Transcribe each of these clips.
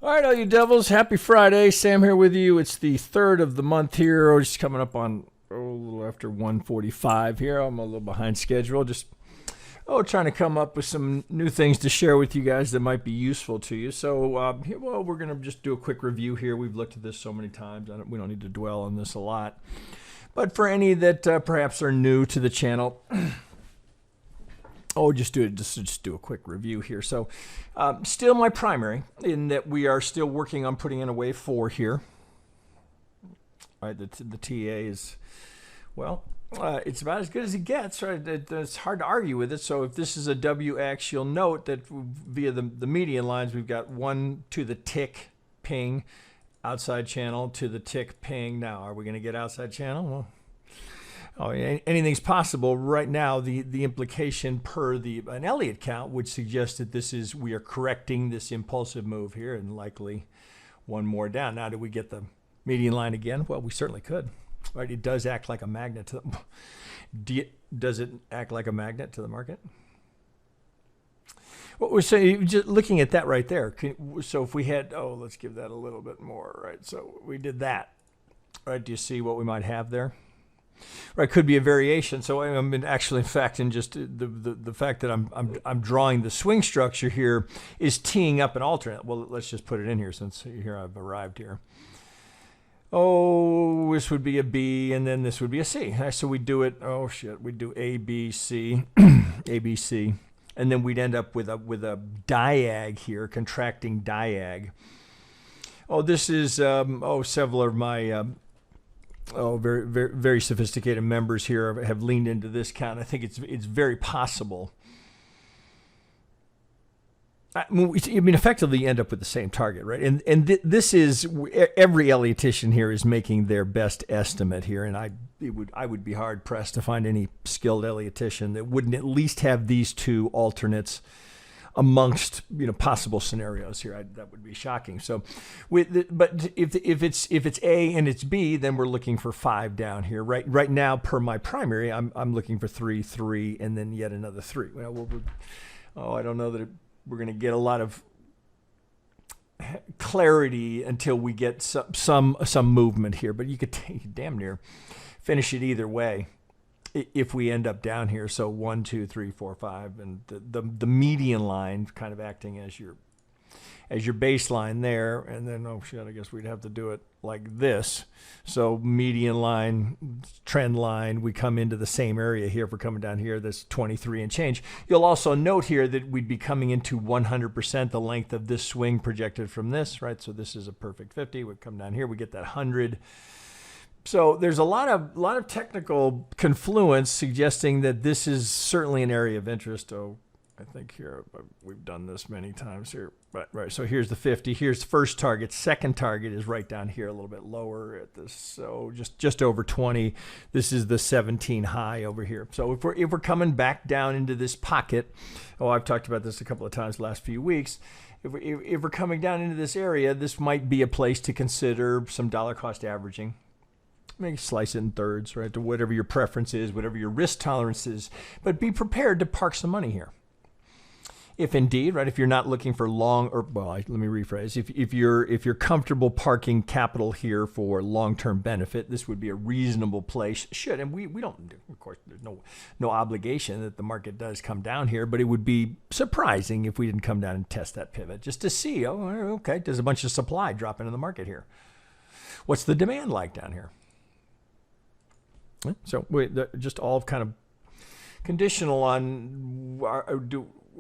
All right, all you devils, happy Friday. Sam here with you. It's the 3rd of the month here. We're just coming up on a little after 1:45 here. I'm a little behind schedule. Just trying to come up with some new things to share with you guys that might be useful to you. So, we're going to just do a quick review here. We've looked at this so many times. We don't need to dwell on this a lot. But for any that perhaps are new to the channel, just do a quick review here. So, still my primary in that we are still working on putting in a wave 4 here. All right, the TA is, it's about as good as it gets, right? It's hard to argue with it. So if this is a WX, you'll note that via the median lines, we've got 1 to the tick ping, outside channel to the tick ping. Now, are we going to get outside channel? Well, anything's possible. Right now, the implication per an Elliott count would suggest that we are correcting this impulsive move here and likely one more down. Now, do we get the median line again? Well, we certainly could. Right? It does act like a magnet to does it act like a magnet to the market? What we're saying, just looking at that right there. So if we had, let's give that a little bit more, right? So we did that, right? Do you see what we might have there? Right, could be a variation. So in fact, in just the fact that I'm drawing the swing structure here is teeing up an alternate. Well, let's just put it in here since here I've arrived here. This would be a B, and then this would be a C. So we do it. We do A, B, C, A, B, C, and then we'd end up with a diag here, contracting diag. This is several of my very, very, very sophisticated members here have leaned into this count. I think it's very possible. Effectively, you end up with the same target, right? And this is every Elliottician here is making their best estimate here, and I would be hard pressed to find any skilled Elliottician that wouldn't at least have these two alternates amongst possible scenarios here. That would be shocking. So, but if it's A and it's B, then we're looking for 5 down here. Right now, per my primary, I'm looking for 3, and then yet another 3. I don't know that we're going to get a lot of clarity until we get some movement here. But you could damn near finish it either way if we end up down here. So 1, 2, 3, 4, 5, and the median line kind of acting as your baseline there, and then I guess we'd have to do it like this. So median line, trend line, we come into the same area here. If we're coming down here, that's 23 and change. You'll also note here that we'd be coming into 100% the length of this swing projected from this, right? So this is a perfect 50. We come down here, we get that 100. So there's a lot of technical confluence suggesting that this is certainly an area of interest. I think here we've done this many times here, but right. So here's the 50. Here's first target. Second target is right down here, a little bit lower at this. So just over 20. This is the 17 high over here. So if we're coming back down into this pocket, I've talked about this a couple of times the last few weeks. If we're coming down into this area, this might be a place to consider some dollar cost averaging. Maybe slice it in thirds, right? To whatever your preference is, whatever your risk tolerance is, but be prepared to park some money here. If indeed, right, if you're not looking for let me rephrase. If you're comfortable parking capital here for long-term benefit, this would be a reasonable place. And we don't, of course, there's no obligation that the market does come down here, but it would be surprising if we didn't come down and test that pivot just to see, there's a bunch of supply dropping in the market here. What's the demand like down here? So just all kind of conditional on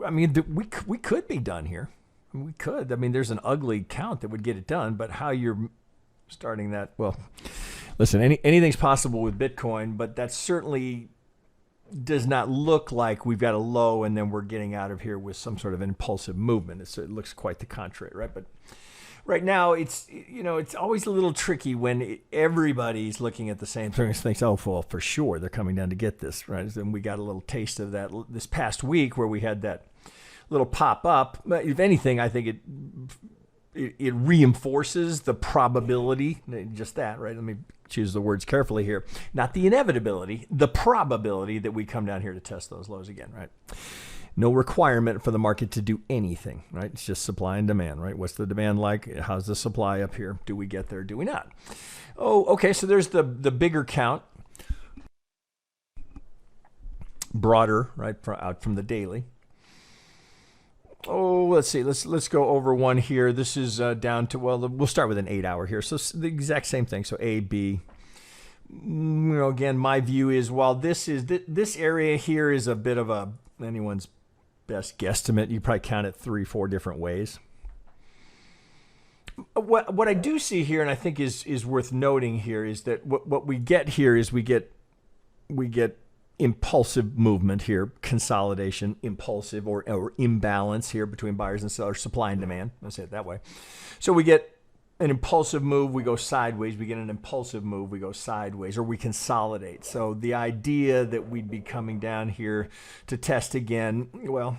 we could be done here. We could. There's an ugly count that would get it done, but how you're starting that? Well, listen, anything's possible with Bitcoin, but that certainly does not look like we've got a low and then we're getting out of here with some sort of impulsive movement. It looks quite the contrary, right? But right now, it's always a little tricky when everybody's looking at the same thing and thinks, for sure they're coming down to get this, right? And we got a little taste of that this past week where we had that little pop up. But if anything, I think it reinforces the probability, just that, right? Let me choose the words carefully here. Not the inevitability, the probability that we come down here to test those lows again, right? No requirement for the market to do anything, right? It's just supply and demand, right? What's the demand like? How's the supply up here? Do we get there? Do we not? Oh, okay, so there's the bigger count. Broader, right, out from the daily. Oh, let's see. Let's go over one here. This is down to, well, we'll start with an 8-hour here. So the exact same thing. So A, B. Again, my view is, while this area here is a bit of anyone's best guesstimate, you probably count it 3-4 different ways. What I do see here, and I think is worth noting here, is that what we get here is we get impulsive movement here, consolidation, impulsive or imbalance here between buyers and sellers, supply and demand. Let's say it that way. So we get an impulsive move, we go sideways. We get an impulsive move, we go sideways, or we consolidate. So the idea that we'd be coming down here to test again, well,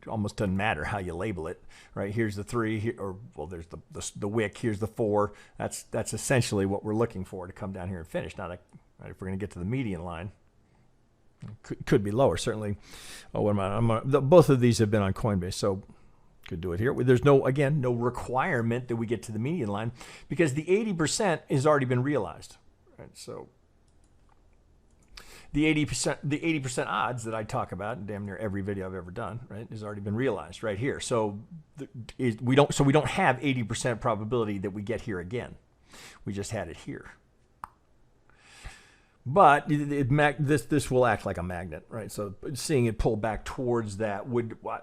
almost doesn't matter how you label it, right? Here's the 3, here, or well, there's the wick. Here's the 4. That's essentially what we're looking for to come down here and finish. Not right, if we're going to get to the median line. Could be lower, certainly. Oh, what am I? Both of these have been on Coinbase, so could do it here. There's no requirement that we get to the median line because the 80% has already been realized. Right? So the 80% odds that I talk about in damn near every video I've ever done, right, has already been realized right here. So we don't have 80% probability that we get here again. We just had it here. But this will act like a magnet, right? So seeing it pull back towards that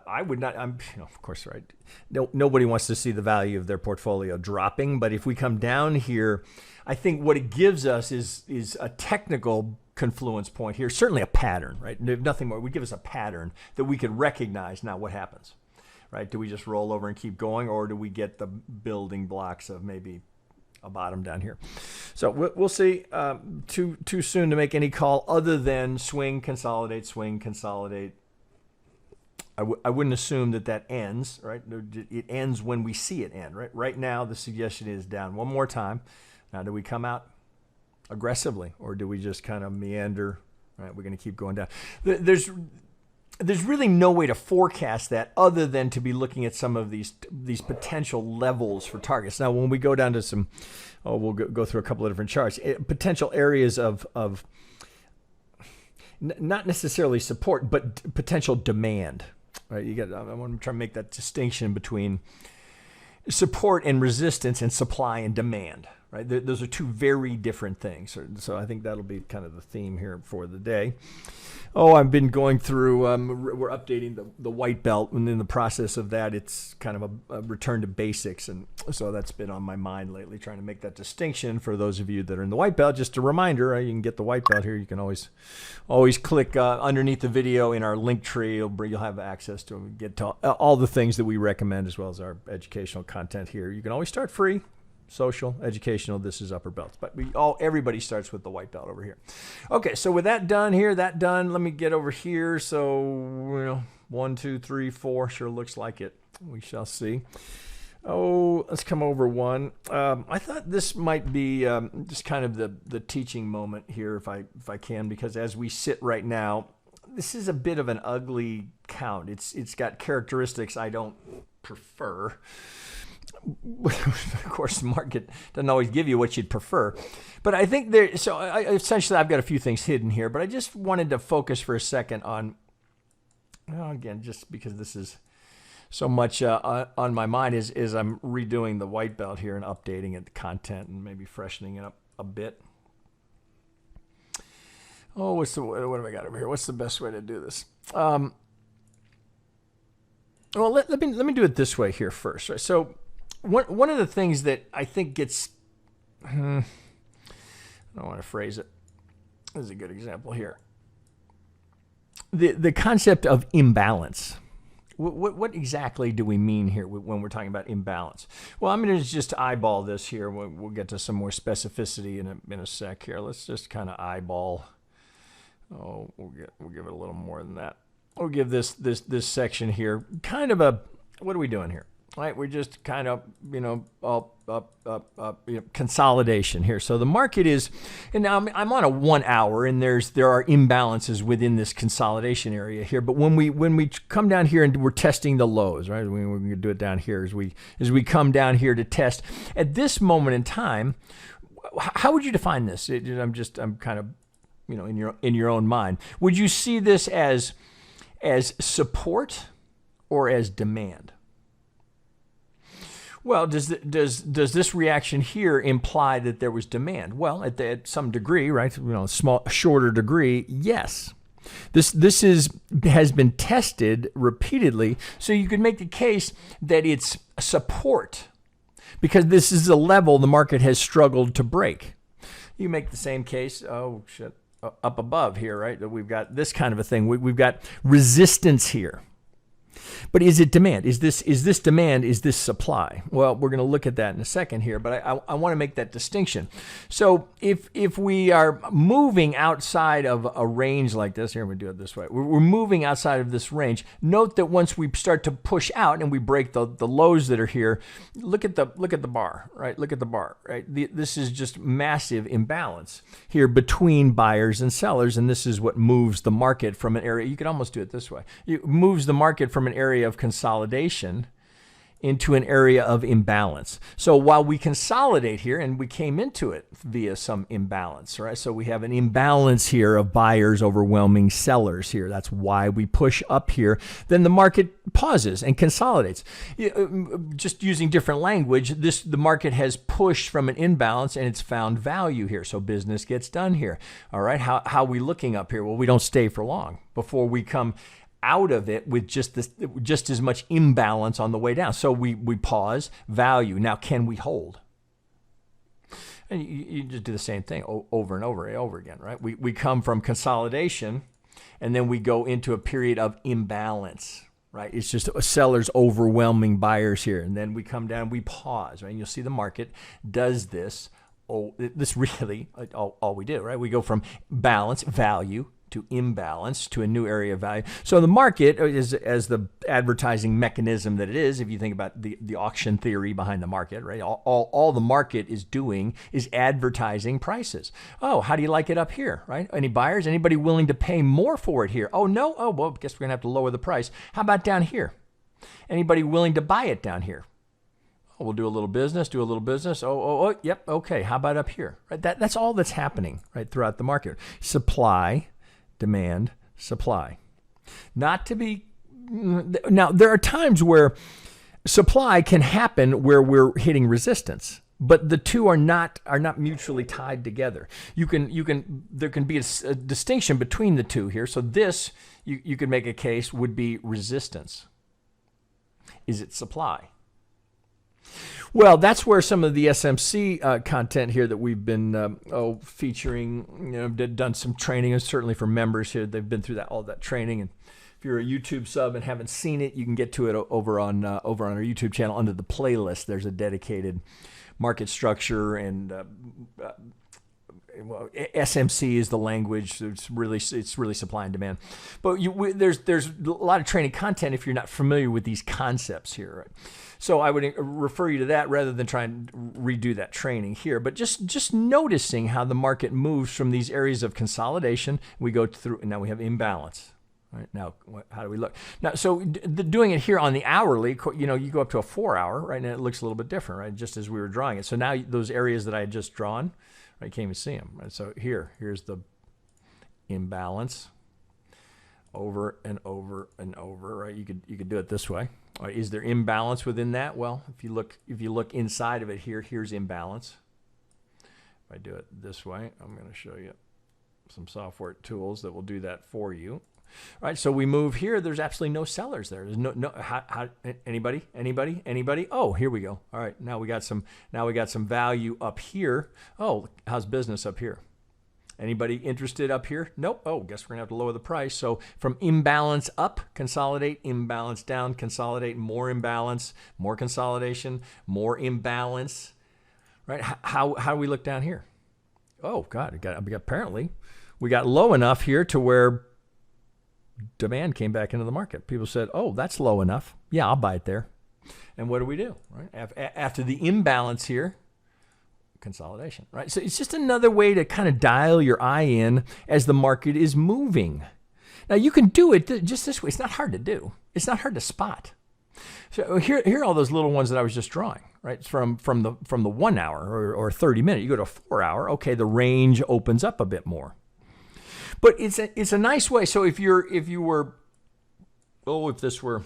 I would not, of course, right? Nobody wants to see the value of their portfolio dropping, but if we come down here, I think what it gives us is a technical confluence point here, certainly a pattern, right? Nothing more. It would give us a pattern that we could recognize. Now, what happens, right? Do we just roll over and keep going, or do we get the building blocks of maybe a bottom down here? So we'll see. Too soon to make any call other than swing, consolidate, swing, consolidate. I wouldn't assume that ends, right? It ends when we see it end, right? Right now, the suggestion is down one more time. Now, do we come out aggressively, or do we just kind of meander? Right, we're going to keep going down. There's really no way to forecast that other than to be looking at some of these potential levels for targets. Now, when we go down to some, we'll go through a couple of different charts, potential areas of not necessarily support, but potential demand. Right? I want to try to make that distinction between support and resistance and supply and demand. Right? Those are two very different things. So I think that'll be kind of the theme here for the day. I've been going through, we're updating the white belt, and in the process of that, it's kind of a return to basics. And so that's been on my mind lately, trying to make that distinction for those of you that are in the white belt. Just a reminder, you can get the white belt here. You can always click underneath the video in our link tree. You'll have access to get to all the things that we recommend, as well as our educational content here. You can always start free. Social, educational, this is upper belts. But everybody starts with the white belt over here. Okay, so with that done, let me get over here. So, 1, 2, 3, 4, sure looks like it. We shall see. Let's come over one. I thought this might be just kind of the teaching moment here, if I can, because as we sit right now, this is a bit of an ugly count. It's got characteristics I don't prefer. Of course, the market doesn't always give you what you'd prefer. But I think essentially I've got a few things hidden here, but I just wanted to focus for a second on, again, just because this is so much on my mind is I'm redoing the white belt here and updating it, the content, and maybe freshening it up a bit. What have I got over here? What's the best way to do this? Let me do it this way here first, right? So one of the things that I think gets, I don't want to phrase it. This is a good example here. The concept of imbalance. What exactly do we mean here when we're talking about imbalance? Well, I'm going to just eyeball this here. We'll get to some more specificity in a sec here. Let's just kind of eyeball. We'll give it a little more than that. We'll give this section here kind of what are we doing here? right? We're just kind of, consolidation here. So the market is, and now I'm on a 1 hour, and there are imbalances within this consolidation area here. But when we come down here and we're testing the lows, right? We're going to do it down here as we come down here to test at this moment in time. How would you define this? I'm kind of, in your own mind. Would you see this as support or as demand? Well, does this reaction here imply that there was demand? Well, at some degree, right? Shorter degree, yes. This has been tested repeatedly, so you could make the case that it's support, because this is a level the market has struggled to break. You make the same case. Oh shit, up above here, right? That we've got this kind of a thing. We've got resistance here. But is it demand? Is this demand? Is this supply? Well, we're going to look at that in a second here, but I want to make that distinction. So if we are moving outside of a range like this, here we do it this way. We're moving outside of this range. Note that once we start to push out and we break the lows that are here, look at the bar, right? Look at the bar, right? This is just massive imbalance here between buyers and sellers, and this is what moves the market from an area. You could almost do it this way. It moves the market from an area of consolidation into an area of imbalance. So while we consolidate here, and we came into it via some imbalance, right? So we have an imbalance here of buyers overwhelming sellers here. That's why we push up here. Then the market pauses and consolidates. Just using different language, the market has pushed from an imbalance and it's found value here. So business gets done here. All right, how are we looking up here? Well, we don't stay for long before we come out of it with just as much imbalance on the way down. So we pause, value. Now, can we hold? And you just do the same thing over and over again, right? We come from consolidation, and then we go into a period of imbalance, right? It's just sellers overwhelming buyers here. And then we come down, we pause, right? And you'll see the market does this. This really all we do, right? We go from balance, value, to imbalance, to a new area of value. So the market is, as the advertising mechanism that it is, if you think about the auction theory behind the market, right? All the market is doing is advertising prices. Oh, how do you like it up here, right? Any buyers? Anybody willing to pay more for it here? Oh, no? Oh, well, I guess we're going to have to lower the price. How about down here? Anybody willing to buy it down here? Oh, we'll do a little business, Oh, yep, okay. How about up here? Right? That's all that's happening, right, throughout the market. Supply, demand, supply. Not to be, now there are times where supply can happen where we're hitting resistance, but the two are not mutually tied together. There can be a distinction between the two here. So this, you could make a case, would be resistance. Is it supply? Well, that's where some of the SMC content here that we've been featuring, done some training, and certainly for members here, they've been through all that training. And if you're a YouTube sub and haven't seen it, you can get to it over on our YouTube channel under the playlist. There's a dedicated market structure, and SMC is the language. It's really supply and demand. But there's a lot of training content if you're not familiar with these concepts here, right? So I would refer you to that rather than try and redo that training here. But just noticing how the market moves from these areas of consolidation, we go through, and now we have imbalance. Right now, how do we look? Now, so doing it here on the hourly, you go up to a 4 hour, right, and it looks a little bit different, right, just as we were drawing it. So now those areas that I had just drawn, right, you can't even see them. Right? So here's the imbalance over and over and over, right? You could do it this way. All right, is there imbalance within that? Well, if you look inside of it here, here's imbalance. If I do it this way, I'm going to show you some software tools that will do that for you. All right, so we move here. There's absolutely no sellers there. There's no anybody? Oh, here we go. All right, now we got some value up here. Oh, how's business up here? Anybody interested up here? Nope. Oh, guess we're gonna have to lower the price. So from imbalance up, consolidate, imbalance down, consolidate, more imbalance, more consolidation, more imbalance. Right? How do we look down here? Oh God, apparently we got low enough here to where demand came back into the market. People said, oh, that's low enough. Yeah, I'll buy it there. And what do we do? Right? After the imbalance here, consolidation, right? So it's just another way to kind of dial your eye in as the market is moving. Now you can do it just this way. It's not hard to do. It's not hard to spot. So here are all those little ones that I was just drawing, right? From the 1 hour or 30 minute. You go to a 4 hour. Okay, the range opens up a bit more. But it's a nice way. So if this were,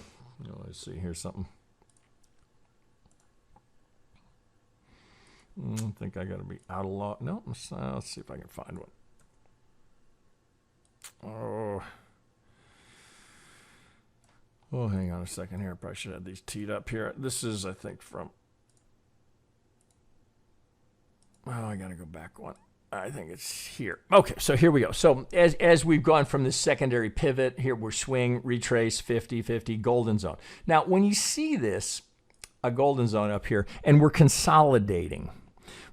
let's see, here's something. I think I got to be out of law. No, let's see if I can find one. Oh, hang on a second here. I probably should have these teed up here. This is, I think, from. Oh, I got to go back one. I think it's here. Okay, so here we go. So as we've gone from this secondary pivot, here we're swing, retrace, 50-50, golden zone. Now, when you see this, a golden zone up here, and we're consolidating.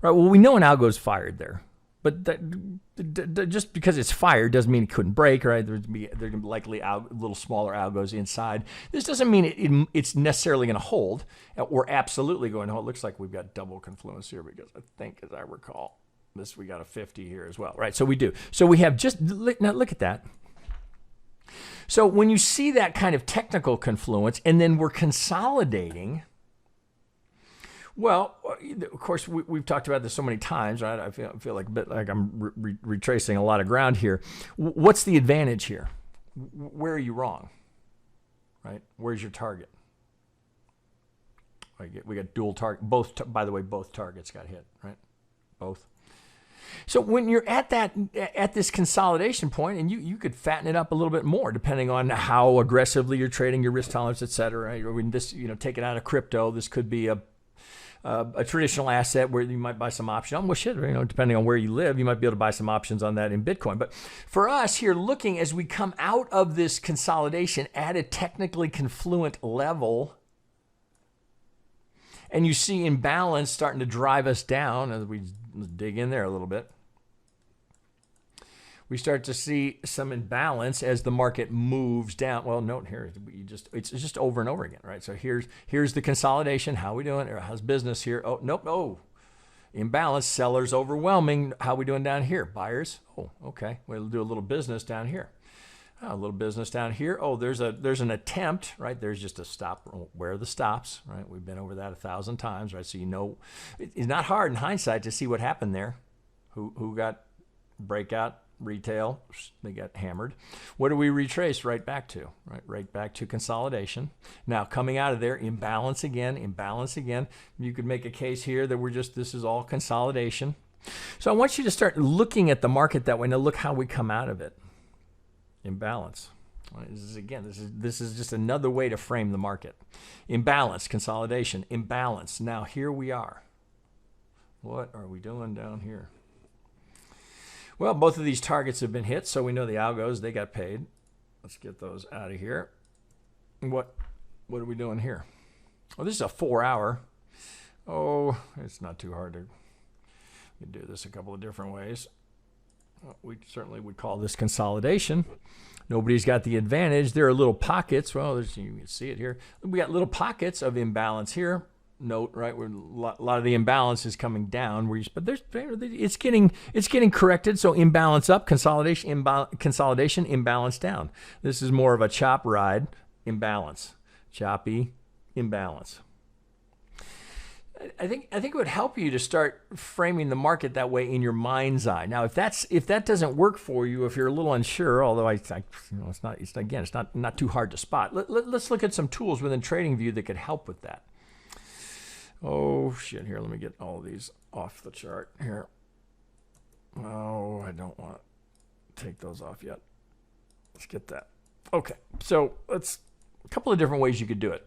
Right, well, we know an algo is fired there, but just because it's fired doesn't mean it couldn't break, right? There's going to be likely little smaller algos inside. This doesn't mean it's necessarily going to hold. We're absolutely going to hold. It looks like we've got double confluence here because I think, as I recall, we got a 50 here as well, right? So we do. So we have now look at that. So when you see that kind of technical confluence and then we're consolidating, well, of course, we've talked about this so many times, right? I feel like a bit like I'm retracing a lot of ground here. What's the advantage here? Where are you wrong, right? Where's your target? We got dual target. By the way, both targets got hit, right? Both. So when you're at this consolidation point, and you could fatten it up a little bit more depending on how aggressively you're trading, your risk tolerance, et cetera. Right? Or when this, take it out of crypto, this could be a traditional asset where you might buy some options. Well, shit, depending on where you live, you might be able to buy some options on that in Bitcoin. But for us here, looking as we come out of this consolidation at a technically confluent level, and you see imbalance starting to drive us down, as we dig in there a little bit, we start to see some imbalance as the market moves down. Well, note here, it's just over and over again, right? So here's the consolidation. How we doing? Or how's business here? Oh, nope. Oh, imbalance. Sellers overwhelming. How we doing down here? Buyers. Oh, okay. We'll do a little business down here. A little business down here. Oh, there's an attempt, right? There's just a stop. Where are the stops, right? We've been over that 1,000 times, right? So it's not hard in hindsight to see what happened there. Who got breakout? Retail, they got hammered. What do we retrace right back to? Right back to consolidation. Now coming out of there, imbalance again. You could make a case here that this is all consolidation. So I want you to start looking at the market that way. Now look how we come out of it. Imbalance. This is just another way to frame the market. Imbalance, consolidation, imbalance. Now here we are. What are we doing down here? Well, both of these targets have been hit, so we know the algos, they got paid. Let's get those out of here. What are we doing here? Oh, this is a 4 hour. Oh, it's not too hard to do this a couple of different ways. We certainly would call this consolidation. Nobody's got the advantage. There are little pockets. Well, you can see it here. We got little pockets of imbalance here. Note, right, where a lot of the imbalance is coming down, but it's getting corrected. So imbalance up, consolidation, imbalance down. This is more of a chop ride, imbalance, choppy, imbalance. I think it would help you to start framing the market that way in your mind's eye. Now, if that doesn't work for you, if you're a little unsure, although it's not too hard to spot. Let's look at some tools within TradingView that could help with that. Oh, shit, here, let me get all of these off the chart here. Oh, I don't want to take those off yet. Let's get that. Okay, so a couple of different ways you could do it.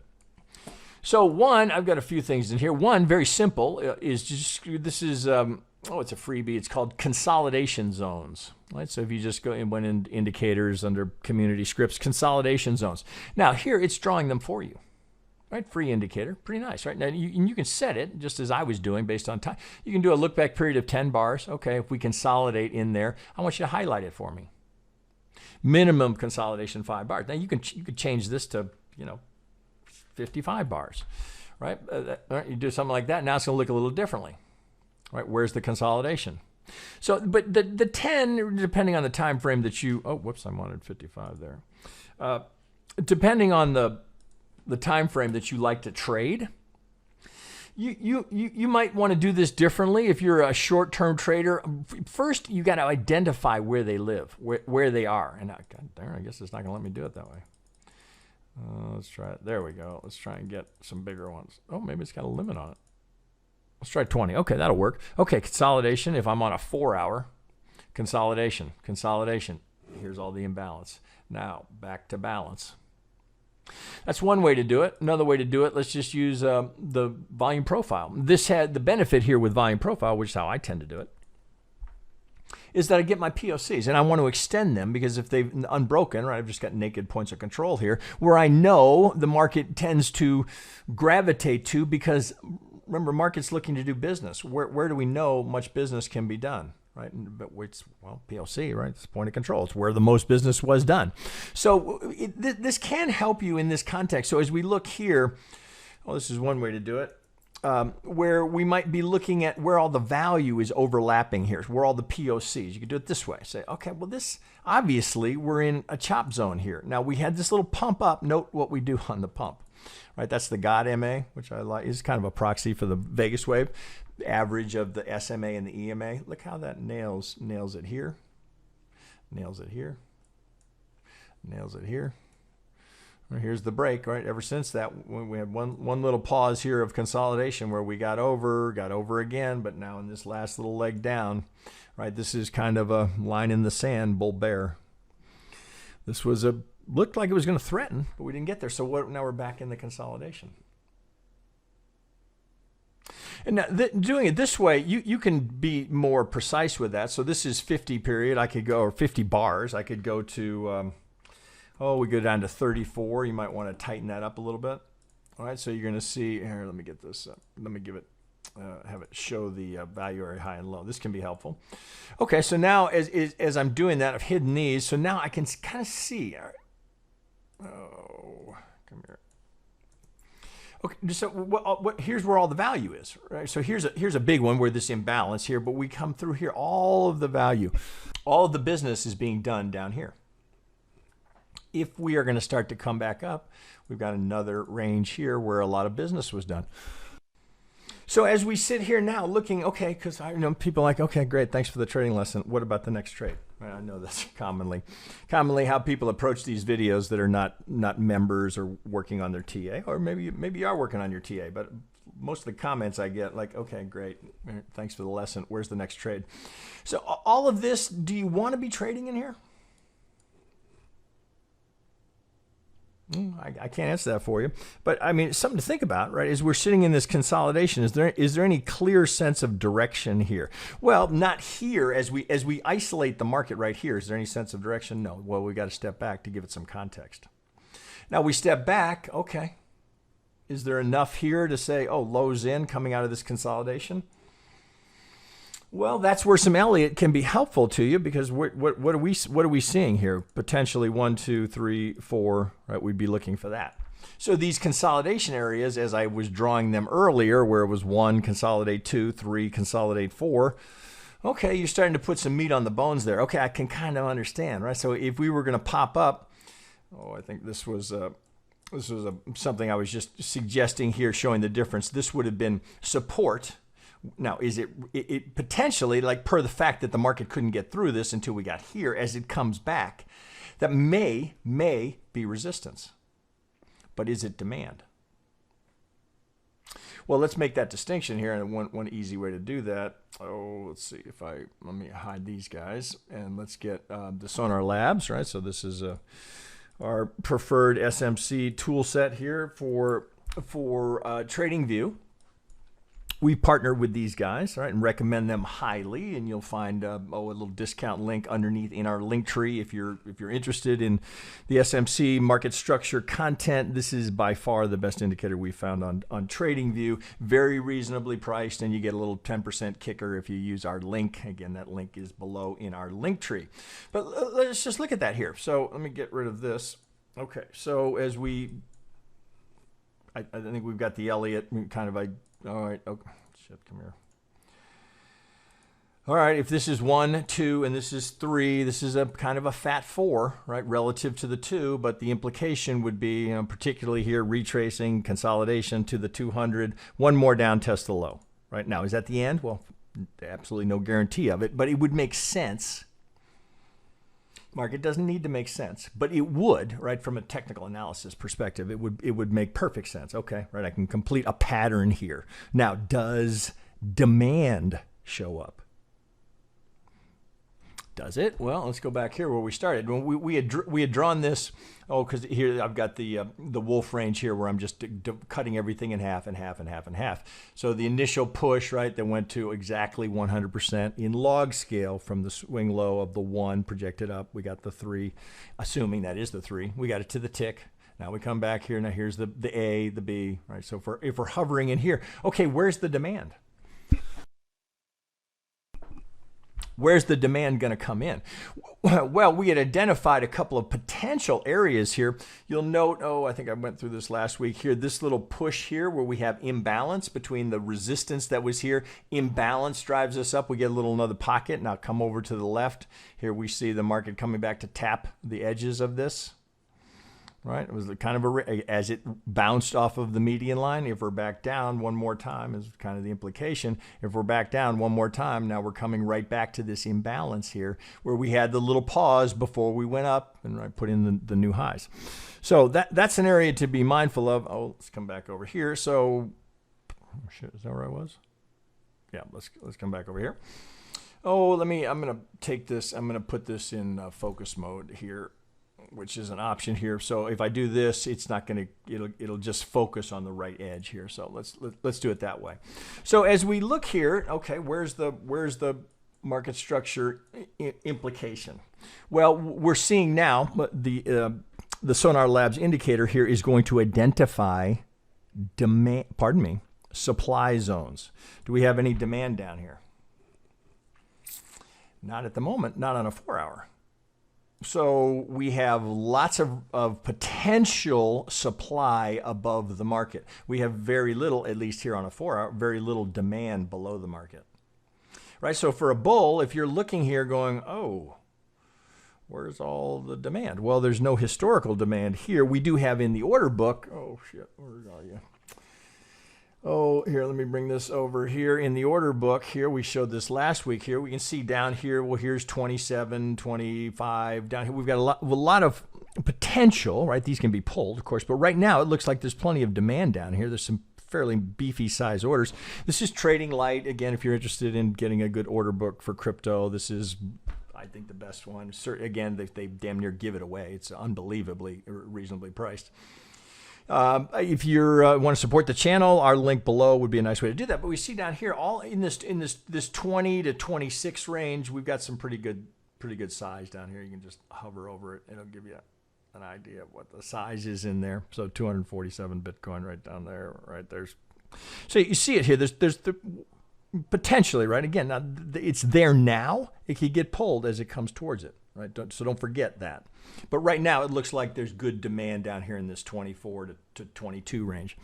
So one, I've got a few things in here. One, very simple, is just, this is, it's a freebie. It's called consolidation zones. Right? So if you just go in, went in indicators under community scripts, consolidation zones. Now here, it's drawing them for you. Right, free indicator, pretty nice, right? Now you can set it just as I was doing based on time. You can do a look back period of 10 bars. Okay, if we consolidate in there, I want you to highlight it for me. Minimum consolidation 5 bars. Now you could change this to 55 bars, right? You do something like that, now it's going to look a little differently, right? Where's the consolidation? So, but the 10, depending on the time frame that you, oh, whoops, I wanted 55 there. Depending on the time frame that you like to trade, you might want to do this differently. If you're a short-term trader, first you got to identify where they live, where they are. And God darn, I guess it's not going to let me do it that way. Let's try it. There we go. Let's try and get some bigger ones. Oh, maybe it's got a limit on it. Let's try 20. Okay, that'll work. Okay, consolidation. If I'm on a 4-hour, consolidation. Here's all the imbalance. Now, back to balance. That's one way to do it. Another way to do it, let's just use the volume profile. This had the benefit here with volume profile, which is how I tend to do it, is that I get my POCs, and I want to extend them because if they've unbroken, right, I've just got naked points of control here, where I know the market tends to gravitate to, because remember, market's looking to do business. Where do we know much business can be done? Right, but it's, well, POC, right? It's point of control. It's where the most business was done. So this can help you in this context. So as we look here, well, this is one way to do it, where we might be looking at where all the value is overlapping here, where all the POCs. You could do it this way. Say, okay, well, this, obviously, we're in a chop zone here. Now, we had this little pump up. Note what we do on the pump. Right, that's the God MA, which I like. Is kind of a proxy for the Vegas wave. The average of the SMA and the EMA. Look how that nails it here. Nails it here. Nails it here. Well, here's the break, right? Ever since that, we had one little pause here of consolidation where we got over again, but now in this last little leg down, right? This is kind of a line in the sand, bull bear. This was looked like it was going to threaten, but we didn't get there. So now we're back in the consolidation. And now doing it this way, you can be more precise with that. So this is 50 period. I could go, or 50 bars. I could go to, we go down to 34. You might want to tighten that up a little bit. All right, so you're going to see, here, let me get this up. Let me give it, have it show the value area high and low. This can be helpful. Okay, so now as I'm doing that, I've hidden these. So now I can kind of see. All right. Oh, come here. Okay, so here's where all the value is, right? So here's a big one where this imbalance here, but we come through here, all of the value, all of the business is being done down here. If we are going to start to come back up, we've got another range here where a lot of business was done. So as we sit here now looking, okay, because I know people are like, okay, great, thanks for the trading lesson. What about the next trade? I know that's commonly how people approach these videos that are not members or working on their TA, or maybe you are working on your TA, but most of the comments I get like, okay, great, thanks for the lesson. Where's the next trade? So all of this, do you want to be trading in here? I can't answer that for you, but I mean, it's something to think about, right? As we're sitting in this consolidation, is there any clear sense of direction here? Well, not here. As we isolate the market right here, is there any sense of direction? No. Well, we got to step back to give it some context. Now we step back. Okay, is there enough here to say, oh, lows in coming out of this consolidation? Well, that's where some Elliott can be helpful to you, because what are we seeing here? Potentially 1, 2, 3, 4, right? We'd be looking for that. So these consolidation areas, as I was drawing them earlier, where it was 1, consolidate 2, 3, consolidate 4. Okay, you're starting to put some meat on the bones there. Okay, I can kind of understand, right? So if we were going to pop up, I think this was something I was just suggesting here, showing the difference. This would have been support. Now, is it potentially, like per the fact that the market couldn't get through this until we got here, as it comes back, that may be resistance. But is it demand? Well, let's make that distinction here, and one easy way to do that. Let's see if let me hide these guys, and let's get the Sonar Labs, right? So this is our preferred SMC tool set here for TradingView. We partner with these guys, right, and recommend them highly, and you'll find a little discount link underneath in our link tree if you're interested in the SMC market structure content. This is by far the best indicator we found on TradingView. Very reasonably priced, and you get a little 10% kicker if you use our link. Again, that link is below in our link tree. But let's just look at that here. So let me get rid of this. Okay, so as we I think we've got the Elliott kind of, all right, oh, shit, come here. All right, if this is 1, 2, and this is 3, this is a kind of a fat 4, right, relative to the 2, but the implication would be, particularly here, retracing, consolidation to the 200, one more down, test the low, right? Now, is that the end? Well, absolutely no guarantee of it, but it would make sense. Market doesn't need to make sense, but it would, right, from a technical analysis perspective, it would make perfect sense. Okay, right, I can complete a pattern here. Now, does demand show up? Does it? Well, let's go back here where we started. When we had drawn this, because here I've got the wolf range here where I'm just cutting everything in half and half and half and half. So the initial push, right, that went to exactly 100% in log scale from the swing low of the 1 projected up. We got the 3, assuming that is the 3. We got it to the tick. Now we come back here. Now here's the A, the B, right? So if we're hovering in here, okay, where's the demand? Where's the demand going to come in? Well, we had identified a couple of potential areas here. You'll note, I think I went through this last week here, this little push here where we have imbalance between the resistance that was here. Imbalance drives us up. We get another pocket. Now come over to the left. Here we see the market coming back to tap the edges of this. Right, it was kind of as it bounced off of the median line. If we're back down one more time is kind of the implication. If we're back down one more time, now we're coming right back to this imbalance here where we had the little pause before we went up and put in the new highs. So that's an area to be mindful of. Oh, let's come back over here. So, oh shit, is that where I was? Yeah, let's come back over here. Oh, I'm going to take this. I'm going to put this in focus mode here, which is an option here. So if I do this, it's not going to, it'll just focus on the right edge here. So let's do it that way. So as we look here, okay, where's the market structure implication? Well, we're seeing now the Sonar Labs indicator here is going to identify supply zones. Do we have any demand down here? Not at the moment, not on a 4-hour. So we have lots of potential supply above the market. We have very little, at least here on a 4-hour, very little demand below the market. Right? So for a bull, if you're looking here going, oh, where's all the demand? Well, there's no historical demand here. We do have in the order book, oh shit, where are you? Oh, here, let me bring this over here. In the order book here, we showed this last week here. We can see down here, well, here's 27, 25. Down here, we've got a lot of potential, right? These can be pulled, of course. But right now, it looks like there's plenty of demand down here. There's some fairly beefy size orders. This is trading light. Again, if you're interested in getting a good order book for crypto, this is, I think, the best one. Again, they damn near give it away. It's unbelievably reasonably priced. If you want to support the channel, our link below would be a nice way to do that. But we see down here, all in this 20 to 26 range, we've got some pretty good size down here. You can just hover over it, and it'll give you an idea of what the size is in there. So 247 Bitcoin right down there, right there's. So you see it here. There's the potentially, right? Again, now it's there now. It can get pulled as it comes towards it, right? So don't forget that. But right now, it looks like there's good demand down here in this 24 to 22 range.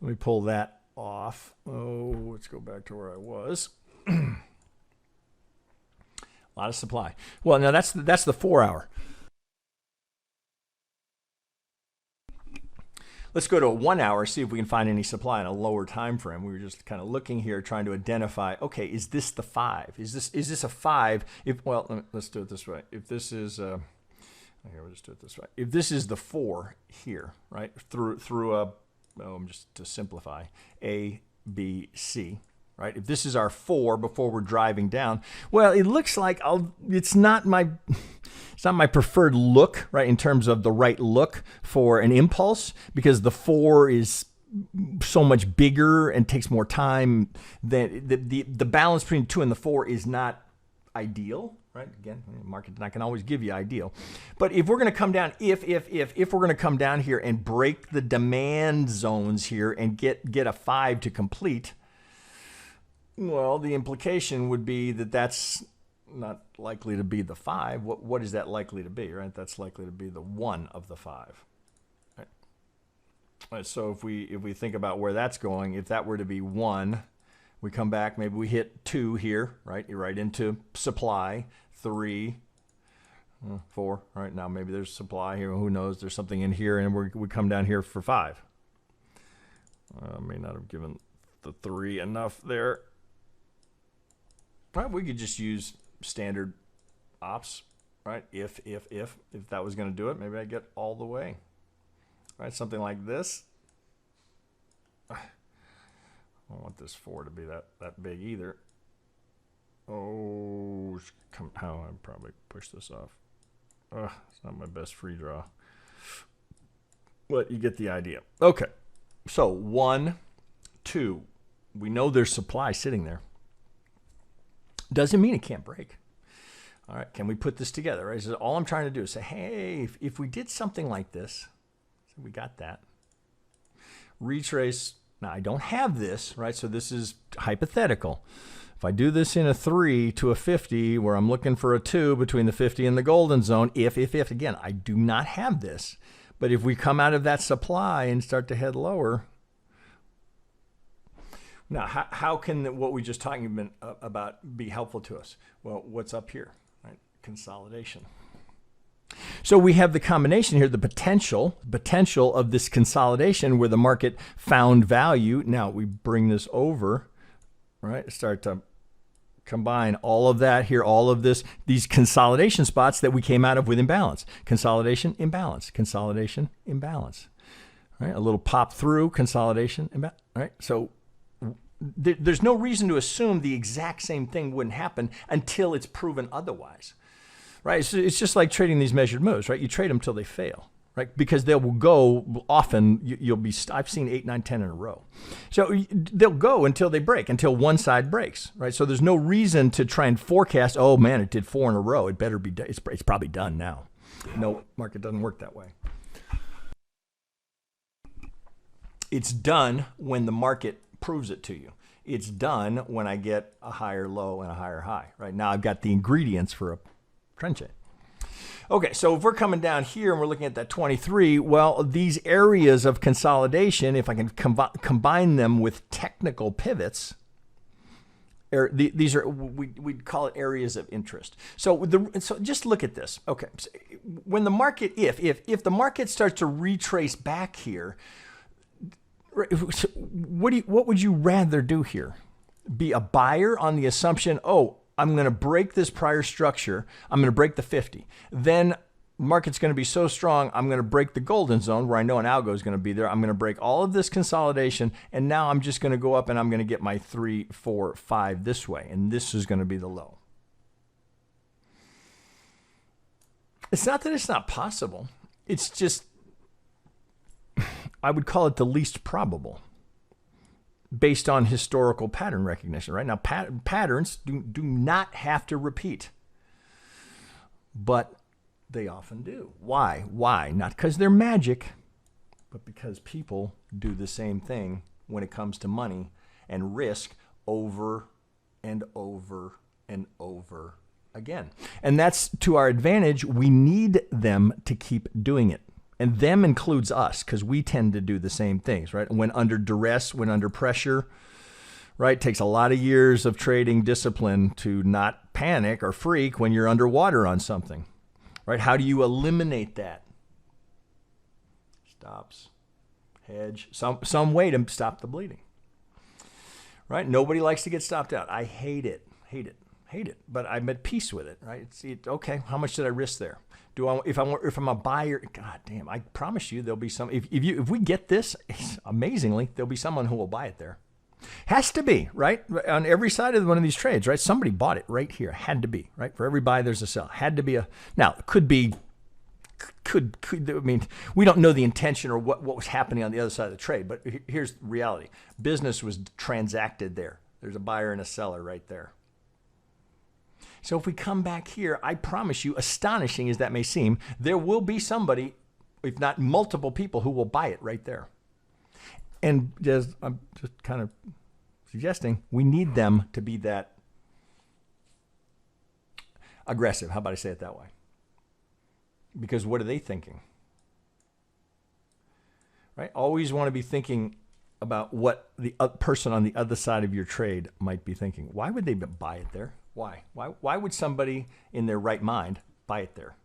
Let me pull that off. Oh, let's go back to where I was. A lot of supply. Well, now that's the 4-hour. Let's go to a 1-hour, see if we can find any supply in a lower time frame. We were just kind of looking here, trying to identify, okay, is this the 5? Is this a 5? Let's do it this way. If this is here, we'll just do it this way. If this is the 4 here, right, through a, just to simplify, A, B, C, right? If this is our 4 before we're driving down, well, it looks like it's not my preferred look, right, in terms of the right look for an impulse, because the 4 is so much bigger and takes more time. Than the balance between 2 and the 4 is not ideal. Right? Again, the market can always give you ideal. But if we're going to come down, if we're going to come down here and break the demand zones here and get a 5 to complete, well, the implication would be that that's not likely to be the 5. What is that likely to be, right? That's likely to be the 1 of the 5. Right? So if we think about where that's going, if that were to be 1, we come back, maybe we hit 2 here, right? You're right into supply, 3, 4, right? Now maybe there's supply here, who knows, there's something in here, and we come down here for 5. I may not have given the 3 enough there. Right, we could just use standard ops, right? If that was going to do it, maybe I get all the way. Right, something like this. I don't want this 4 to be that big either. Oh, how I probably push this off. It's not my best free draw. But you get the idea. Okay, so 1, 2. We know there's supply sitting there. Doesn't mean it can't break. All right, can we put this together? Right? So all I'm trying to do is say, hey, if we did something like this, so we got that. Retrace. Now, I don't have this, right? So this is hypothetical. If I do this in a 3 to a 50, where I'm looking for a 2 between the 50 and the golden zone, if, again, I do not have this. But if we come out of that supply and start to head lower, now, how can what we just talking about be helpful to us? Well, what's up here, right? Consolidation. So we have the combination here, the potential of this consolidation where the market found value. Now we bring this over, right? Start to combine all of that here, all of this, these consolidation spots that we came out of with imbalance. Consolidation, imbalance, consolidation, imbalance, right? A little pop through, consolidation, imbalance, right? So there's no reason to assume the exact same thing wouldn't happen until it's proven otherwise, right? So it's just like trading these measured moves, right? You trade them till they fail, right? Because they will go often. You'll be. I've seen 8, 9, 10 in a row. So they'll go until they break, until one side breaks, right? So there's no reason to try and forecast. Oh man, it did 4 in a row. It better be. It's probably done now. No, market doesn't work that way. It's done when the market proves it to you. It's done when I get a higher low and a higher high. Right now I've got the ingredients for a trend chain. Okay, so if we're coming down here and we're looking at that 23, well, these areas of consolidation, if I can combine them with technical pivots, these are, we'd call it areas of interest. So just look at this. Okay, so when the market, if the market starts to retrace back here, what would you rather do here? Be a buyer on the assumption, oh, I'm going to break this prior structure. I'm going to break the 50. Then market's going to be so strong, I'm going to break the golden zone where I know an algo is going to be there. I'm going to break all of this consolidation, and now I'm just going to go up and I'm going to get my 3, 4, 5 this way, and this is going to be the low. It's not that it's not possible. It's just, I would call it the least probable based on historical pattern recognition. Right now, patterns do not have to repeat, but they often do. Why? Not because they're magic, but because people do the same thing when it comes to money and risk over and over and over again. And that's to our advantage. We need them to keep doing it. And them includes us, because we tend to do the same things, right? When under duress, when under pressure, right? It takes a lot of years of trading discipline to not panic or freak when you're underwater on something, right? How do you eliminate that? Stops, hedge, some way to stop the bleeding, right? Nobody likes to get stopped out. I hate it, but I'm at peace with it, right? Okay, how much did I risk there? If I'm a buyer, God damn, I promise you there'll be some. If we get this, amazingly, there'll be someone who will buy it there. Has to be, right? On every side of one of these trades, right? Somebody bought it right here. Had to be, right? For every buy, there's a sell. Had to be a. Now, could I mean, we don't know the intention or what was happening on the other side of the trade, but here's the reality. Business was transacted there. There's a buyer and a seller right there. So if we come back here, I promise you, astonishing as that may seem, there will be somebody, if not multiple people, who will buy it right there. And I'm just kind of suggesting we need them to be that aggressive. How about I say it that way? Because what are they thinking? right? Always want to be thinking about what the person on the other side of your trade might be thinking. Why would they buy it there? Why? Why would somebody in their right mind buy it there?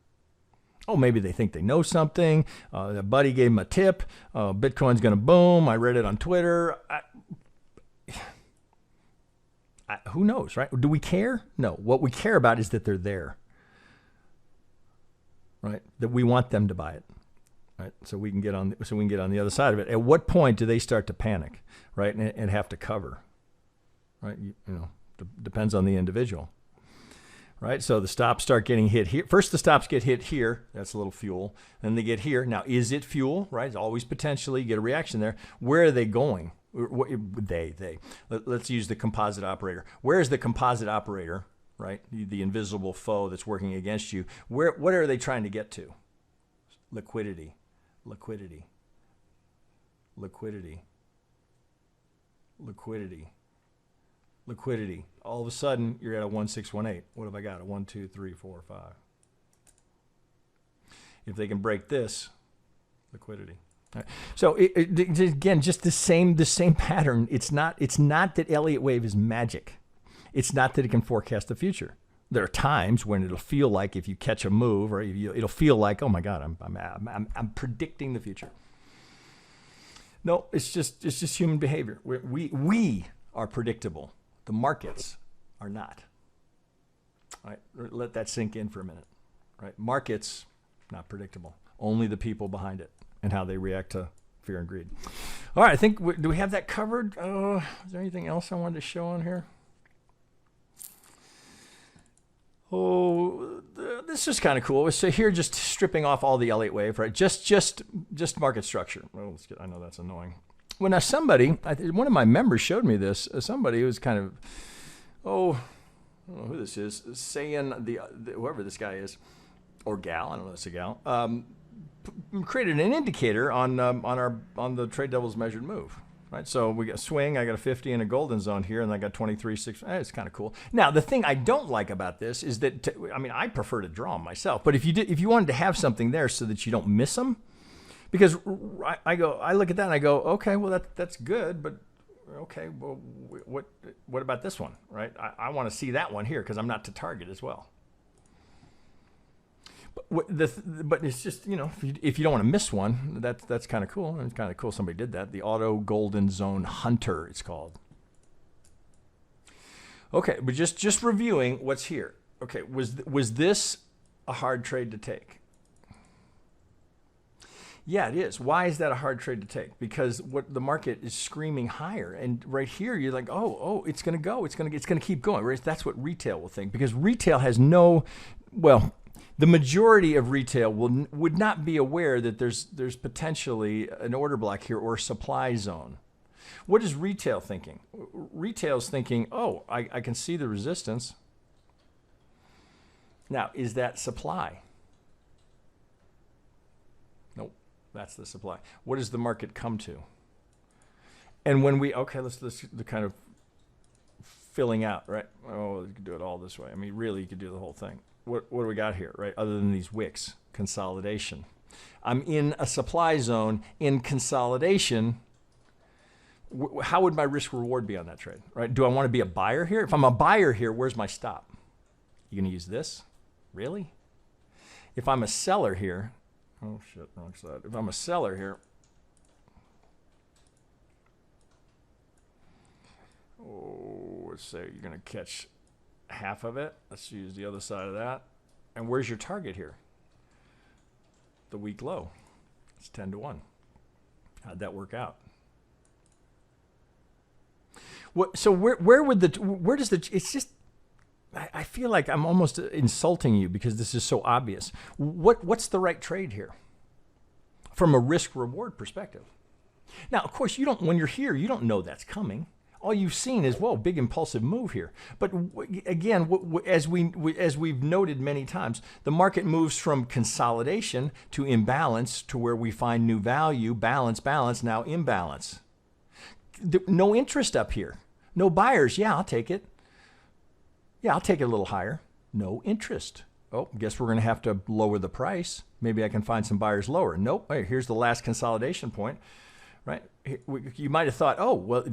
Oh, maybe they think they know something. A buddy gave them a tip. Bitcoin's going to boom. I read it on Twitter. Who knows, right? Do we care? No. What we care about is that they're there, right? That we want them to buy it, right? So we can get on the other side of it. At what point do they start to panic, right, and have to cover, right? You know, depends on the individual. Right, so the stops start getting hit here. First, the stops get hit here. That's a little fuel. Then they get here. Now, is it fuel? Right, it's always potentially. You get a reaction there. Where are they going? Let's use the composite operator. Where is the composite operator? Right, the invisible foe that's working against you. What are they trying to get to? Liquidity, liquidity, liquidity, liquidity. Liquidity. All of a sudden, you're at a 1618. What have I got? A 1, 2, 3, 4, 5. If they can break this, liquidity. Right. So again, just the same pattern. It's not that Elliott Wave is magic. It's not that it can forecast the future. There are times when it'll feel like if you catch a move, or it'll feel like, oh my God, I'm predicting the future. No, it's just human behavior. We are predictable. The markets are not. All right, let that sink in for a minute. Right, markets not predictable. Only the people behind it and how they react to fear and greed. All right, I think do we have that covered? Is there anything else I wanted to show on here? Oh, this is kind of cool. So here, just stripping off all the Elliott Wave, right? Just market structure. Well, I know that's annoying. Well, now one of my members showed me this. Somebody was kind of, I don't know who this is, saying whoever this guy is, or gal, I don't know if it's a gal, created an indicator on the TradeDevils measured move. Right, so we got a swing. I got a 50 in a golden zone here, and I got 23.6. It's kind of cool. Now, the thing I don't like about this is that I prefer to draw them myself. But if you wanted to have something there so that you don't miss them. Because I look at that and I go, okay, well that's good, but okay, well what about this one, right? I want to see that one here because I'm not to target as well. But it's just, if you don't want to miss one, that's kind of cool. And it's kind of cool somebody did that. The Auto Golden Zone Hunter, it's called. Okay, but just reviewing what's here. Okay, was this a hard trade to take? Yeah, it is. Why is that a hard trade to take? Because what the market is screaming higher, and right here you're like, oh, it's going to go. It's going to keep going. Right? That's what retail will think, because retail has the majority of retail would not be aware that there's potentially an order block here or a supply zone. What is retail thinking? Retail's thinking, oh, I can see the resistance. Now, is that supply? Nope, that's the supply. What does the market come to? And when let's the kind of filling out, right? Oh, you could do it all this way. I mean, really, you could do the whole thing. What do we got here, right? Other than these wicks, consolidation. I'm in a supply zone in consolidation. How would my risk reward be on that trade, right? Do I want to be a buyer here? If I'm a buyer here, where's my stop? You going to use this? Really? If I'm a seller here, oh shit, wrong side. If I'm a seller here, let's say you're going to catch half of it. Let's use the other side of that. And where's your target here? The week low. It's 10-1. How'd that work out? So where does it's just, I feel like I'm almost insulting you because this is so obvious. What's the right trade here from a risk reward perspective? Now, of course, when you're here, you don't know that's coming. All you've seen is, whoa, big impulsive move here. But again, as we've noted many times, the market moves from consolidation to imbalance to where we find new value, balance, now imbalance. No interest up here. No buyers. Yeah, I'll take it. Yeah, I'll take it a little higher. No interest. Oh, guess we're going to have to lower the price. Maybe I can find some buyers lower. Nope. Hey, here's the last consolidation point, right? You might have thought, oh, well,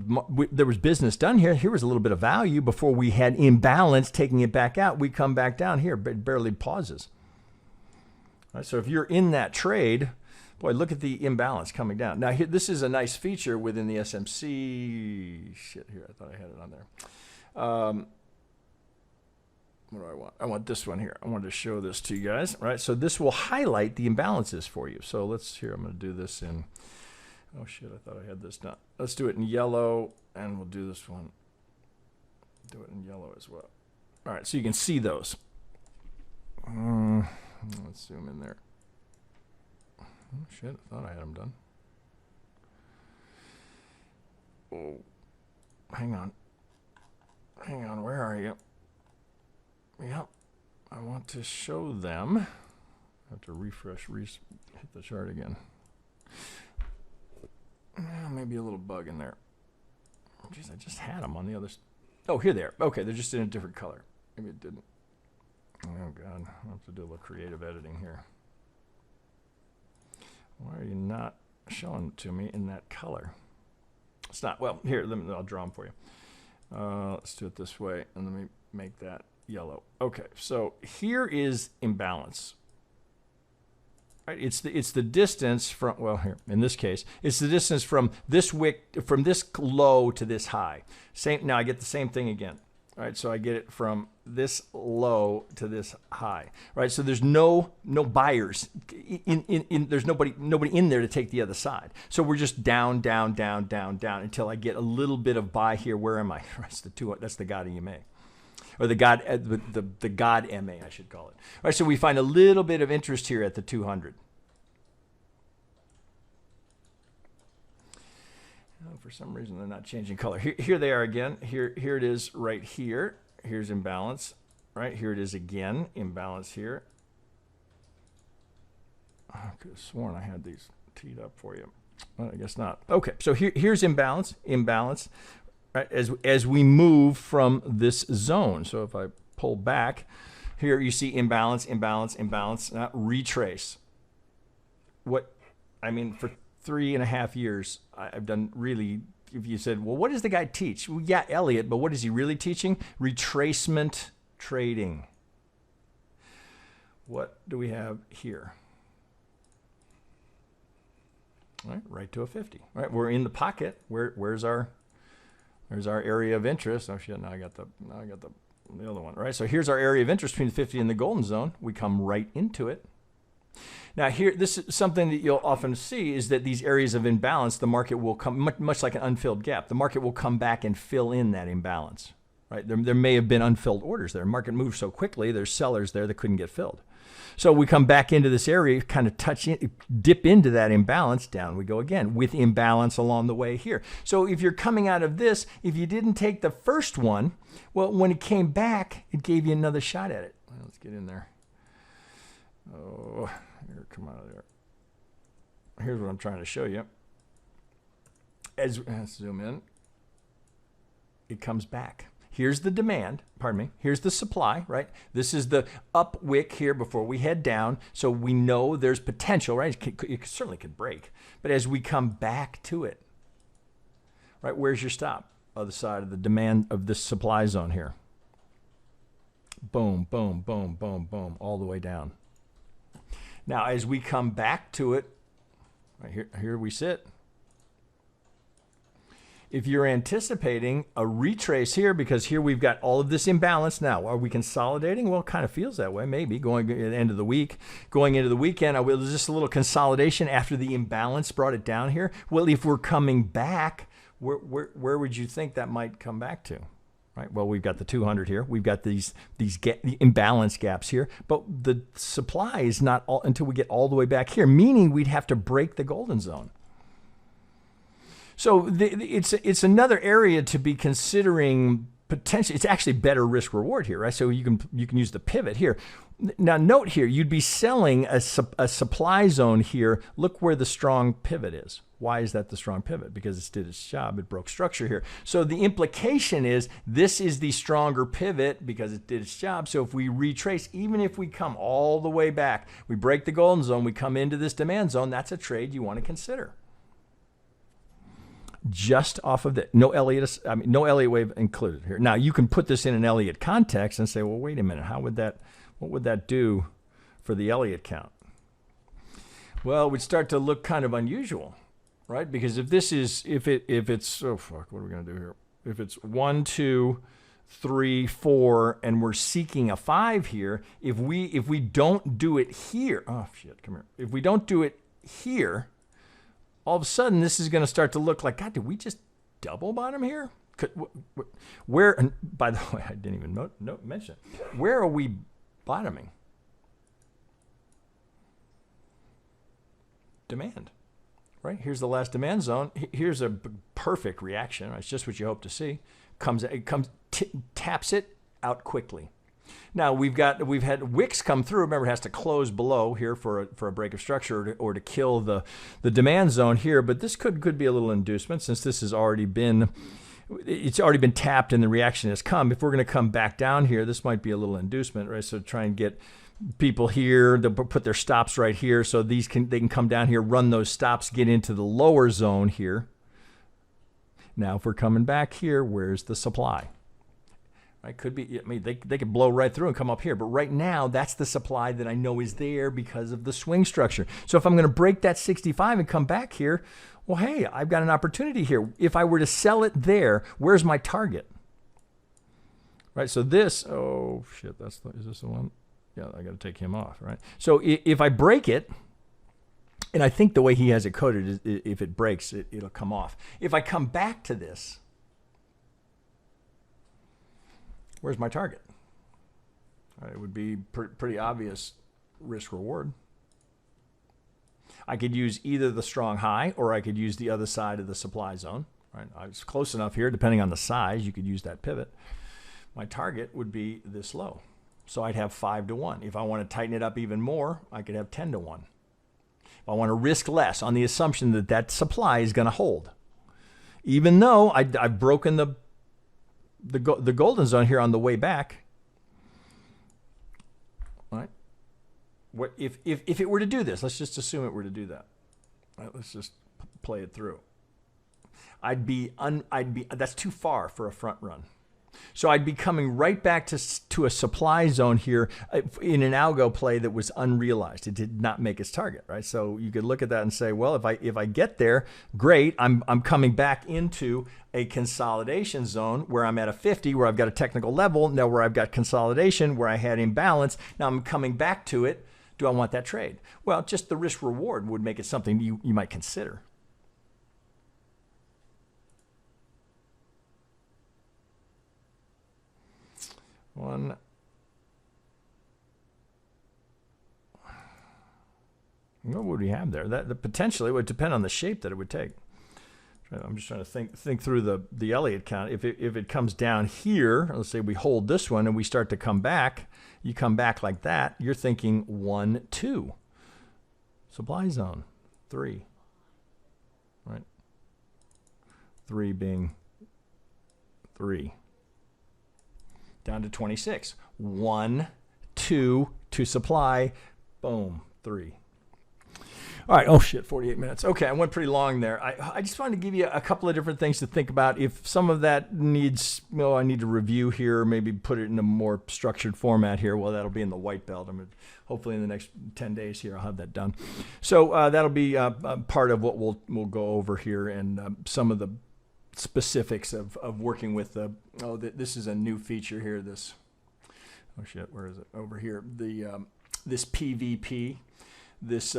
there was business done here. Here was a little bit of value before we had imbalance, taking it back out. We come back down here, but it barely pauses. All right, so if you're in that trade, boy, look at the imbalance coming down. Now, here, this is a nice feature within the SMC. Shit, here, I thought I had it on there. What do I want? I want this one here. I wanted to show this to you guys, right? So this will highlight the imbalances for you. So let's, here, I'm going to do this in, oh shit, I thought I had this done. Let's do it in yellow, and we'll do this one. Do it in yellow as well. All right, so you can see those. Let's zoom in there. Oh shit, I thought I had them done. Oh, hang on. Hang on, where are you? Yep, I want to show them. I have to refresh, hit the chart again. Maybe a little bug in there. Jeez, I just had them on the other. Oh, here they are. Okay, they're just in a different color. Maybe it didn't. Oh God, I'll have to do a little creative editing here. Why are you not showing it to me in that color? It's not. Well, here, I'll draw them for you. Let's do it this way, and let me make that yellow. Okay, so here is imbalance. Right, it's the distance from, well, here in this case, it's the distance from this wick, from this low to this high. Same. Now I get the same thing again. All right, so I get it from this low to this high. Right, so there's no buyers there's nobody in there to take the other side. So we're just down, down, down, down, down until I get a little bit of buy here. Where am I? That's the God EMA. Or the God MA, I should call it. All right, so we find a little bit of interest here at the 200. Oh, for some reason, they're not changing color. Here they are again. Here it is right here. Here's imbalance. Right, here it is again. Imbalance here. I could have sworn I had these teed up for you. Well, I guess not. Okay, so here's imbalance. Imbalance. Right, as we move from this zone. So if I pull back, here you see imbalance, imbalance, imbalance, not retrace. What, I mean, for 3.5 years, I've done really, if you said, well, what does the guy teach? Well, yeah, Elliott, but what is he really teaching? Retracement trading. What do we have here? All right to a 50. All right, we're in the pocket. Where's our... There's our area of interest. Oh shit! Now I got the other one. Right. So here's our area of interest between the 50 and the golden zone. We come right into it. Now here, this is something that you'll often see is that these areas of imbalance, the market will come much like an unfilled gap. The market will come back and fill in that imbalance. Right. There may have been unfilled orders there. The market moves so quickly. There's sellers there that couldn't get filled. So we come back into this area, kind of dip into that imbalance, down we go again with imbalance along the way here. So if you're coming out of this, if you didn't take the first one, well, when it came back, it gave you another shot at it. Well, let's get in there. Oh, here, come out of there. Here's what I'm trying to show you. Let's zoom in. It comes back. Here's the demand, pardon me, here's the supply, right? This is the up wick here before we head down. So we know there's potential, right? It certainly could break. But as we come back to it, right, where's your stop? Other side of the demand of this supply zone here. Boom, boom, boom, boom, boom, all the way down. Now, as we come back to it, right here we sit. If you're anticipating a retrace here, because here we've got all of this imbalance now, are we consolidating? Well, it kind of feels that way, maybe, going at the end of the week. Going into the weekend, there's just a little consolidation after the imbalance brought it down here. Well, if we're coming back, where would you think that might come back to? Right. Well, we've got the 200 here. We've got these imbalance gaps here. But the supply is not all until we get all the way back here, meaning we'd have to break the golden zone. So it's another area to be considering potentially. It's actually better risk reward here, right? So you can use the pivot here. Now note here, you'd be selling a supply zone here. Look where the strong pivot is, Why is that the strong pivot? Because it did its job. It broke structure here. So the implication is this is the stronger pivot because it did its job. So if we retrace, even if we come all the way back, we break the golden zone, we come into this demand zone, that's a trade you want to consider. Just off of the no Elliott wave included here. Now you can put this in an Elliott context and say, well, wait a minute, what would that do for the Elliott count? Well, it would start to look kind of unusual, right? Because if it's oh fuck, what are we gonna do here? If it's 1, 2, 3, 4, and we're seeking a 5 here, if we don't do it here, oh shit, come here. If we don't do it here, all of a sudden, this is going to start to look like, God, did we just double bottom here? Where, and by the way, I didn't even mention it. Where are we bottoming? Demand, right? Here's the last demand zone. Here's a perfect reaction. It's just what you hope to see. Taps it out quickly. Now we've had wicks come through. Remember, it has to close below here for a break of structure or to kill the demand zone here. But this could be a little inducement since this has already been tapped and the reaction has come. If we're going to come back down here, this might be a little inducement, right? So try and get people here to put their stops right here, so they can come down here, run those stops, get into the lower zone here. Now, if we're coming back here, where's the supply? Right, could be, I mean, they could blow right through and come up here, but right now, that's the supply that I know is there because of the swing structure. So if I'm going to break that 65 and come back here, well, hey, I've got an opportunity here. If I were to sell it there, where's my target? Right, so this, oh shit, is this the one? Yeah, I got to take him off, right? So if I break it, and I think the way he has it coded is if it breaks, it'll come off. If I come back to this, where's my target? It would be pretty obvious risk reward. I could use either the strong high or I could use the other side of the supply zone. Right? It's close enough here, depending on the size, you could use that pivot. My target would be this low. So I'd have 5 to 1. If I want to tighten it up even more, I could have 10 to 1. If I want to risk less on the assumption that that supply is going to hold, even though I've broken the golden zone here on the way back, right? What if it were to do this? Let's just assume it were to do that. Right, let's just play it through. That's too far for a front run. So I'd be coming right back to a supply zone here in an algo play that was unrealized. It did not make its target, right? So you could look at that and say, well, if I get there, great. I'm coming back into a consolidation zone where I'm at a 50, where I've got a technical level, now where I've got consolidation, where I had imbalance. Now I'm coming back to it. Do I want that trade? Well, just the risk reward would make it something you might consider. One. What would we have there? That potentially would depend on the shape that it would take. I'm just trying to think through the Elliott count. If it comes down here, let's say we hold this one and we start to come back, you come back like that, you're thinking 1, 2. Supply zone, 3. Right? 3 being 3. Down to 26. 1, 2 to supply. Boom, 3. All right. Oh, shit, 48 minutes. Okay, I went pretty long there. I just wanted to give you a couple of different things to think about. If some of that needs, I need to review here, maybe put it in a more structured format here. Well, that'll be in the white belt. Hopefully in the next 10 days here, I'll have that done. So that'll be part of what we'll go over here, and some of the specifics of working with this is a new feature here. Where is it? Over here. This PVP. It's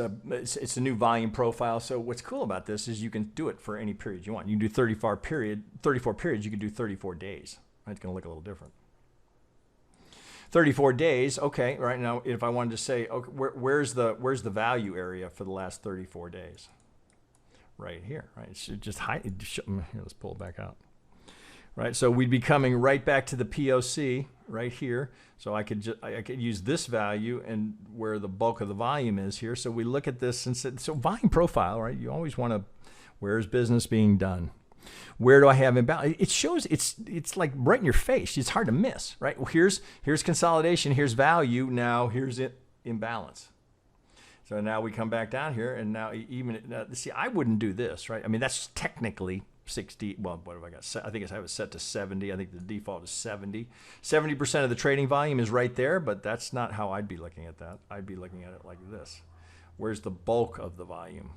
a new volume profile. So what's cool about this is you can do it for any period you want. You can do 34 periods. You can do 34 days. It's going to look a little different. 34 days. Okay. Right now, if I wanted to say, okay, where's the value area for the last 34 days? Right here, right? It should just hide. Here, let's pull it back out. Right, so we'd be coming right back to the POC right here. So I could use this value and where the bulk of the volume is here. So we look at this and say, so volume profile, right? You always want Where's business being done? Where do I have imbalance? It shows it's like right in your face. It's hard to miss, right? Well, here's consolidation, here's value, now here's imbalance. So now we come back down here, and now see, I wouldn't do this, right? I mean, that's technically 60. Well, what have I got? I think I have it set to 70. I think the default is 70. 70% of the trading volume is right there, but that's not how I'd be looking at that. I'd be looking at it like this. Where's the bulk of the volume?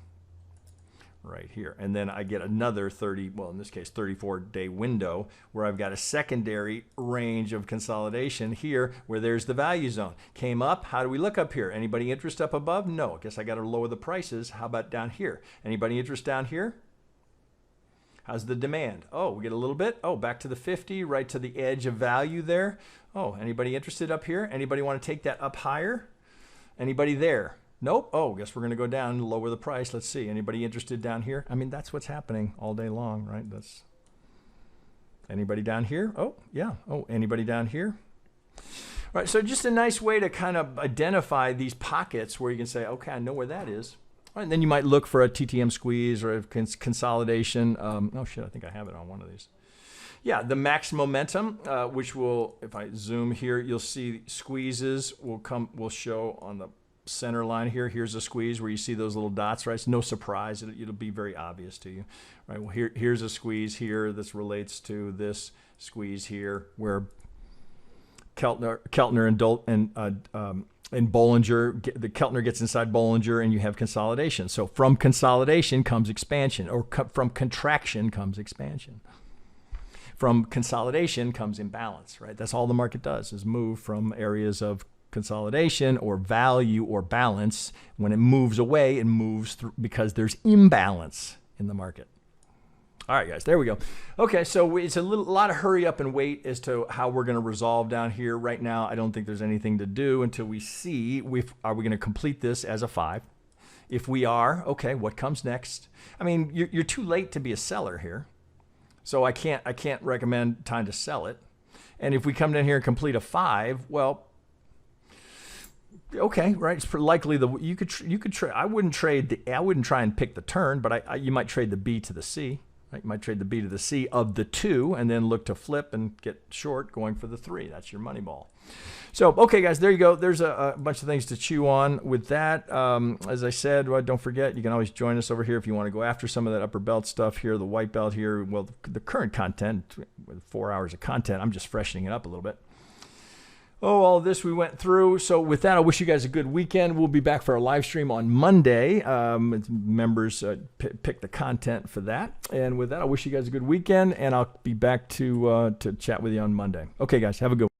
Right here. And then I get another 30, well, in this case, 34-day window where I've got a secondary range of consolidation here where there's the value zone. Came up. How do we look up here? Anybody interest up above? No. I guess I got to lower the prices. How about down here? Anybody interest down here? How's the demand? Oh, we get a little bit. Oh, back to the 50, right to the edge of value there. Oh, anybody interested up here? Anybody want to take that up higher? Anybody there? Nope. Oh, guess we're going to go down and lower the price. Let's see. Anybody interested down here? I mean, that's what's happening all day long, right? That's anybody down here? Oh, yeah. Oh, anybody down here? All right. So just a nice way to kind of identify these pockets where you can say, okay, I know where that is. All right, and then you might look for a TTM squeeze or a consolidation. Oh shit, I think I have it on one of these. Yeah, the max momentum, which will, if I zoom here, you'll see squeezes will show on the center line here. Here's a squeeze where you see those little dots, right? It's no surprise. It'll be very obvious to you, right? Well, here's a squeeze here. This relates to this squeeze here where Keltner and Bollinger, the Keltner gets inside Bollinger and you have consolidation. So from consolidation comes expansion, or from contraction comes expansion. From consolidation comes imbalance, right? That's all the market does, is move from areas of consolidation or value or balance. When it moves away, it moves through because there's imbalance in the market. All right, guys, there we go. Okay, so it's a lot of hurry up and wait as to how we're going to resolve down here. Right now, I don't think there's anything to do until we see, are we going to complete this as a 5? If we are, okay, what comes next? I mean, you're too late to be a seller here. So I can't recommend time to sell it. And if we come down here and complete a 5, well, okay, right? It's likely you could trade. I wouldn't try and pick the turn, but you might trade the B to the C. Right? You might trade the B to the C of the 2 and then look to flip and get short going for the 3. That's your money ball. So, okay, guys, there you go. There's a bunch of things to chew on with that. As I said, well, don't forget, you can always join us over here if you want to go after some of that upper belt stuff here, the white belt here. Well, the current content, with 4 hours of content, I'm just freshening it up a little bit. Oh, all of this we went through. So with that, I wish you guys a good weekend. We'll be back for our live stream on Monday. Members pick the content for that. And with that, I wish you guys a good weekend, and I'll be back to chat with you on Monday. Okay, guys, have a good one.